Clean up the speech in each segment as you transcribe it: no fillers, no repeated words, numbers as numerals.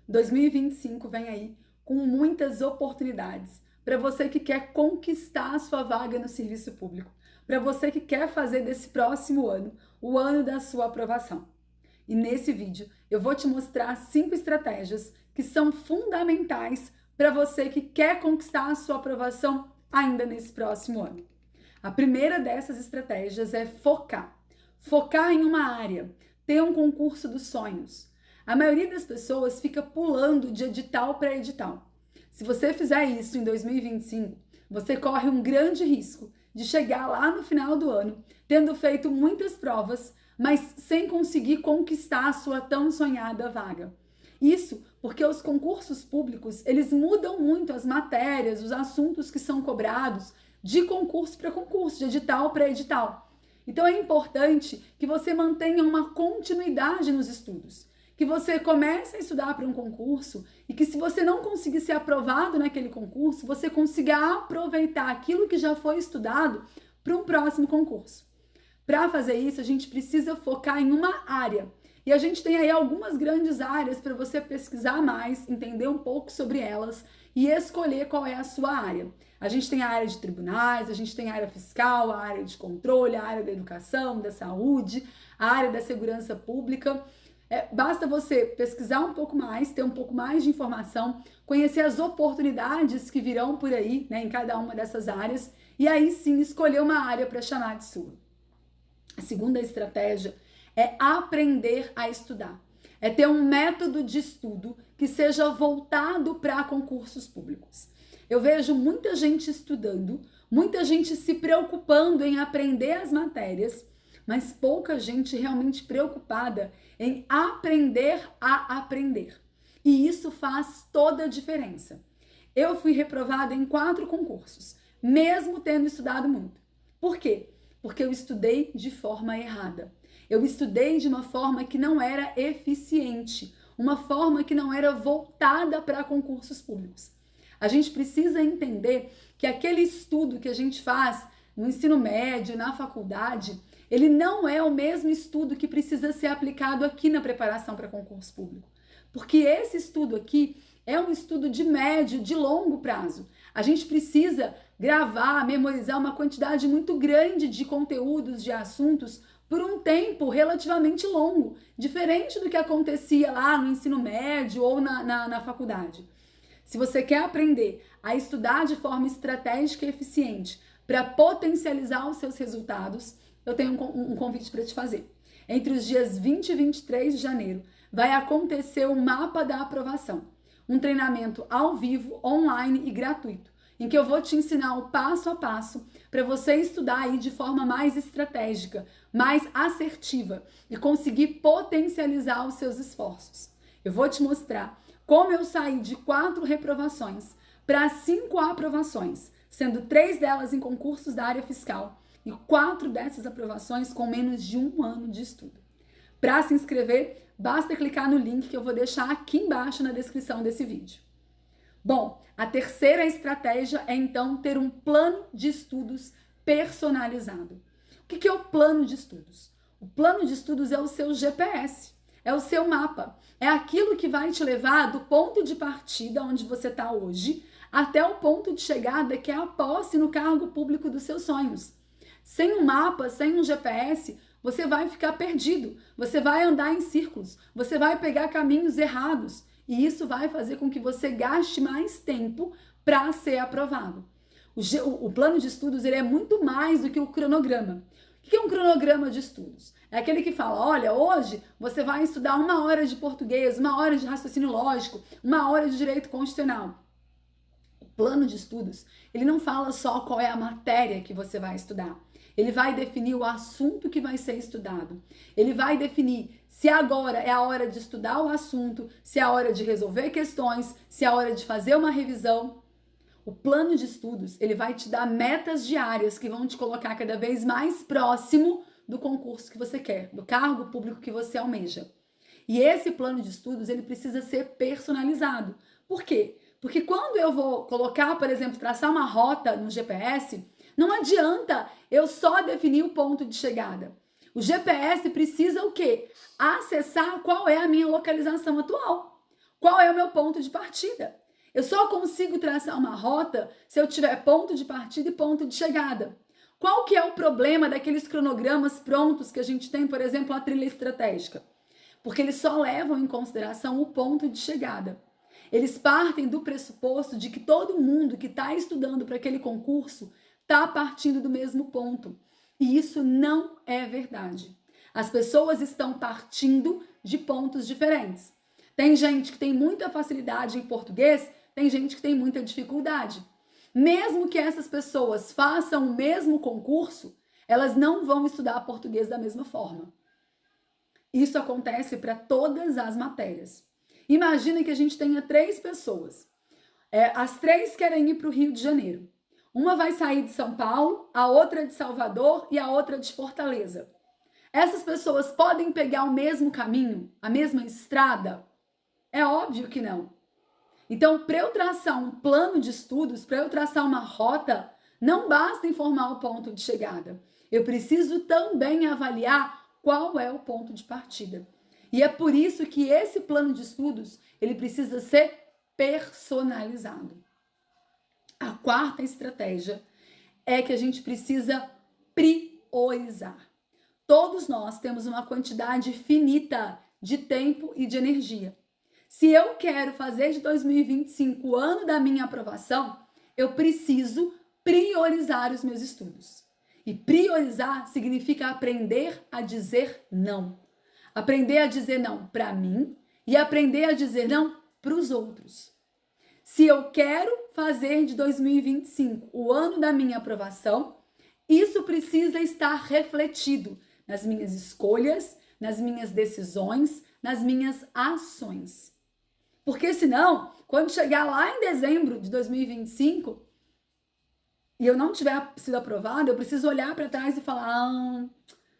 2025 vem aí com muitas oportunidades para você que quer conquistar a sua vaga no serviço público, para você que quer fazer desse próximo ano o ano da sua aprovação. E nesse vídeo eu vou te mostrar 5 estratégias que são fundamentais para você que quer conquistar a sua aprovação ainda nesse próximo ano. A primeira dessas estratégias é focar. Focar em uma área, ter um concurso dos sonhos. A maioria das pessoas fica pulando de edital para edital. Se você fizer isso em 2025, você corre um grande risco de chegar lá no final do ano, tendo feito muitas provas, mas sem conseguir conquistar a sua tão sonhada vaga. Isso porque os concursos públicos, eles mudam muito as matérias, os assuntos que são cobrados de concurso para concurso, de edital para edital. Então é importante que você mantenha uma continuidade nos estudos, que você comece a estudar para um concurso e que, se você não conseguir ser aprovado naquele concurso, você consiga aproveitar aquilo que já foi estudado para um próximo concurso. Para fazer isso, a gente precisa focar em uma área. E a gente tem aí algumas grandes áreas para você pesquisar mais, entender um pouco sobre elas e escolher qual é a sua área. A gente tem a área de tribunais, a gente tem a área fiscal, a área de controle, a área da educação, da saúde, a área da segurança pública. Basta você pesquisar um pouco mais, ter um pouco mais de informação, conhecer as oportunidades que virão por aí, né, em cada uma dessas áreas, e aí sim escolher uma área para chamar de sua. A segunda estratégia é aprender a estudar. É ter um método de estudo que seja voltado para concursos públicos. Eu vejo muita gente estudando, muita gente se preocupando em aprender as matérias, mas pouca gente realmente preocupada em aprender a aprender. E isso faz toda a diferença. Eu fui reprovada em 4 concursos, mesmo tendo estudado muito. Por quê? Porque eu estudei de forma errada. Eu estudei de uma forma que não era eficiente, uma forma que não era voltada para concursos públicos. A gente precisa entender que aquele estudo que a gente faz no ensino médio, na faculdade, ele não é o mesmo estudo que precisa ser aplicado aqui na preparação para concurso público. Porque esse estudo aqui é um estudo de médio, de longo prazo. A gente precisa gravar, memorizar uma quantidade muito grande de conteúdos, de assuntos, por um tempo relativamente longo, diferente do que acontecia lá no ensino médio ou na faculdade. Se você quer aprender a estudar de forma estratégica e eficiente para potencializar os seus resultados, eu tenho um convite para te fazer. Entre os dias 20 e 23 de janeiro vai acontecer o Mapa da Aprovação, um treinamento ao vivo, online e gratuito, em que eu vou te ensinar o passo a passo para você estudar aí de forma mais estratégica, mais assertiva e conseguir potencializar os seus esforços. Eu vou te mostrar como eu saí de 4 reprovações para 5 aprovações, sendo 3 delas em concursos da área fiscal e 4 dessas aprovações com menos de 1 ano de estudo. Para se inscrever, basta clicar no link que eu vou deixar aqui embaixo na descrição desse vídeo. Bom, a terceira estratégia é então ter um plano de estudos personalizado. O que é o plano de estudos? O plano de estudos é o seu GPS, é o seu mapa, é aquilo que vai te levar do ponto de partida, onde você está hoje, até o ponto de chegada, que é a posse no cargo público dos seus sonhos. Sem um mapa, sem um GPS, você vai ficar perdido, você vai andar em círculos, você vai pegar caminhos errados e isso vai fazer com que você gaste mais tempo para ser aprovado. O plano de estudos ele é muito mais do que o cronograma. O que é um cronograma de estudos? É aquele que fala, olha, hoje você vai estudar 1 hora de português, 1 hora de raciocínio lógico, 1 hora de direito constitucional. O plano de estudos, ele não fala só qual é a matéria que você vai estudar. Ele vai definir o assunto que vai ser estudado. Ele vai definir se agora é a hora de estudar o assunto, se é a hora de resolver questões, se é a hora de fazer uma revisão. O plano de estudos, ele vai te dar metas diárias que vão te colocar cada vez mais próximo do concurso que você quer, do cargo público que você almeja. E esse plano de estudos, ele precisa ser personalizado. Por quê? Porque quando eu vou colocar, por exemplo, traçar uma rota no GPS, não adianta eu só definir o ponto de chegada. O GPS precisa o quê? Acessar qual é a minha localização atual. Qual é o meu ponto de partida? Eu só consigo traçar uma rota se eu tiver ponto de partida e ponto de chegada. Qual que é o problema daqueles cronogramas prontos que a gente tem, por exemplo, a trilha estratégica? Porque eles só levam em consideração o ponto de chegada. Eles partem do pressuposto de que todo mundo que está estudando para aquele concurso está partindo do mesmo ponto. E isso não é verdade. As pessoas estão partindo de pontos diferentes. Tem gente que tem muita facilidade em português, tem gente que tem muita dificuldade. Mesmo que essas pessoas façam o mesmo concurso, elas não vão estudar português da mesma forma. Isso acontece para todas as matérias. Imagina que a gente tenha 3 pessoas. As 3 querem ir para o Rio de Janeiro. Uma vai sair de São Paulo, a outra de Salvador e a outra de Fortaleza. Essas pessoas podem pegar o mesmo caminho, a mesma estrada? É óbvio que não. Então, para eu traçar um plano de estudos, para eu traçar uma rota, não basta informar o ponto de chegada. Eu preciso também avaliar qual é o ponto de partida. E é por isso que esse plano de estudos, ele precisa ser personalizado. A 4ª estratégia é que a gente precisa priorizar. Todos nós temos uma quantidade finita de tempo e de energia. Se eu quero fazer de 2025 o ano da minha aprovação, eu preciso priorizar os meus estudos. E priorizar significa aprender a dizer não. Aprender a dizer não para mim e aprender a dizer não para os outros. Se eu quero fazer de 2025 o ano da minha aprovação, isso precisa estar refletido nas minhas escolhas, nas minhas decisões, nas minhas ações. Porque senão, quando chegar lá em dezembro de 2025 e eu não tiver sido aprovada, eu preciso olhar para trás e falar,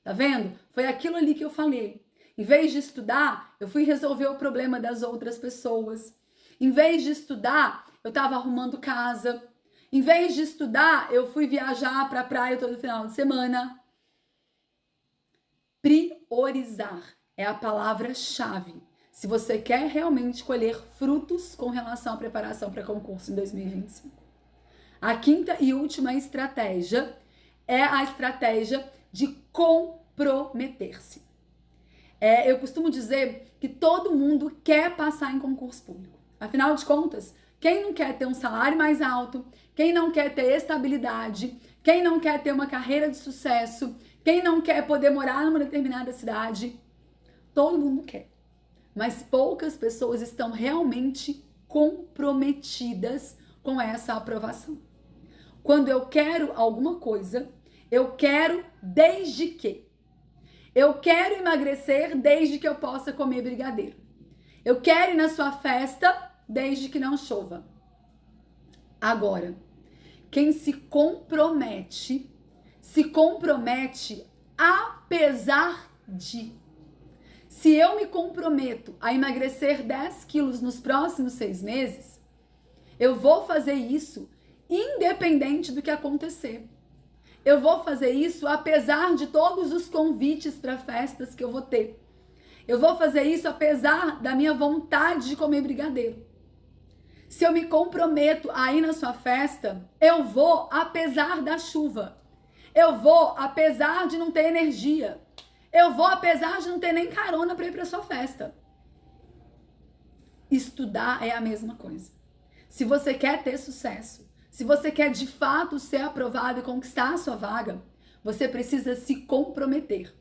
tá vendo? Foi aquilo ali que eu falei. Em vez de estudar, eu fui resolver o problema das outras pessoas. Em vez de estudar, eu estava arrumando casa. Em vez de estudar, eu fui viajar para a praia todo final de semana. Priorizar é a palavra-chave se você quer realmente colher frutos com relação à preparação para concurso em 2025. A 5ª e última estratégia é a estratégia de comprometer-se. Eu costumo dizer que todo mundo quer passar em concurso público. Afinal de contas, quem não quer ter um salário mais alto, quem não quer ter estabilidade, quem não quer ter uma carreira de sucesso, quem não quer poder morar numa determinada cidade, todo mundo quer. Mas poucas pessoas estão realmente comprometidas com essa aprovação. Quando eu quero alguma coisa, eu quero desde que. Eu quero emagrecer desde que eu possa comer brigadeiro. Eu quero ir na sua festa desde que não chova. Agora, quem se compromete apesar de. Se eu me comprometo a emagrecer 10 quilos nos próximos 6 meses, eu vou fazer isso independente do que acontecer. Eu vou fazer isso apesar de todos os convites para festas que eu vou ter. Eu vou fazer isso apesar da minha vontade de comer brigadeiro. Se eu me comprometo a ir na sua festa, eu vou apesar da chuva. Eu vou apesar de não ter energia. Eu vou apesar de não ter nem carona para ir para sua festa. Estudar é a mesma coisa. Se você quer ter sucesso, se você quer de fato ser aprovado e conquistar a sua vaga, você precisa se comprometer.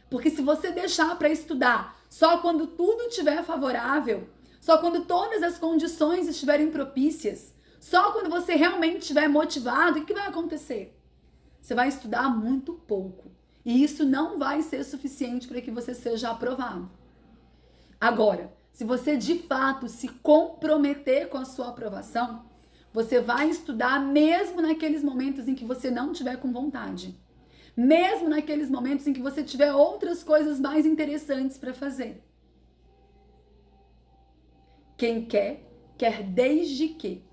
Porque se você deixar para estudar só quando tudo estiver favorável, só quando todas as condições estiverem propícias, só quando você realmente estiver motivado, o que vai acontecer? Você vai estudar muito pouco. E isso não vai ser suficiente para que você seja aprovado. Agora, se você de fato se comprometer com a sua aprovação, você vai estudar mesmo naqueles momentos em que você não tiver com vontade. Mesmo naqueles momentos em que você tiver outras coisas mais interessantes para fazer. Quem quer, quer desde que.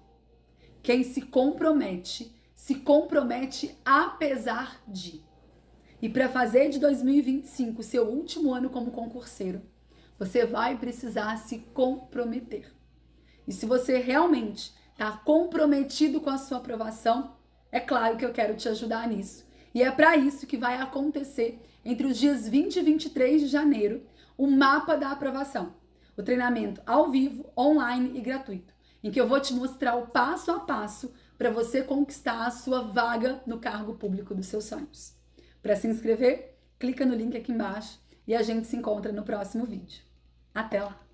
Quem se compromete apesar de. E para fazer de 2025 seu último ano como concurseiro, Você vai precisar se comprometer. E se você realmente está comprometido com a sua aprovação, é claro que eu quero te ajudar nisso. E é para isso que vai acontecer entre os dias 20 e 23 de janeiro o Mapa da Aprovação. O treinamento ao vivo, online e gratuito, em que eu vou te mostrar o passo a passo para você conquistar a sua vaga no cargo público dos seus sonhos. Para se inscrever, clica no link aqui embaixo e a gente se encontra no próximo vídeo. Até lá!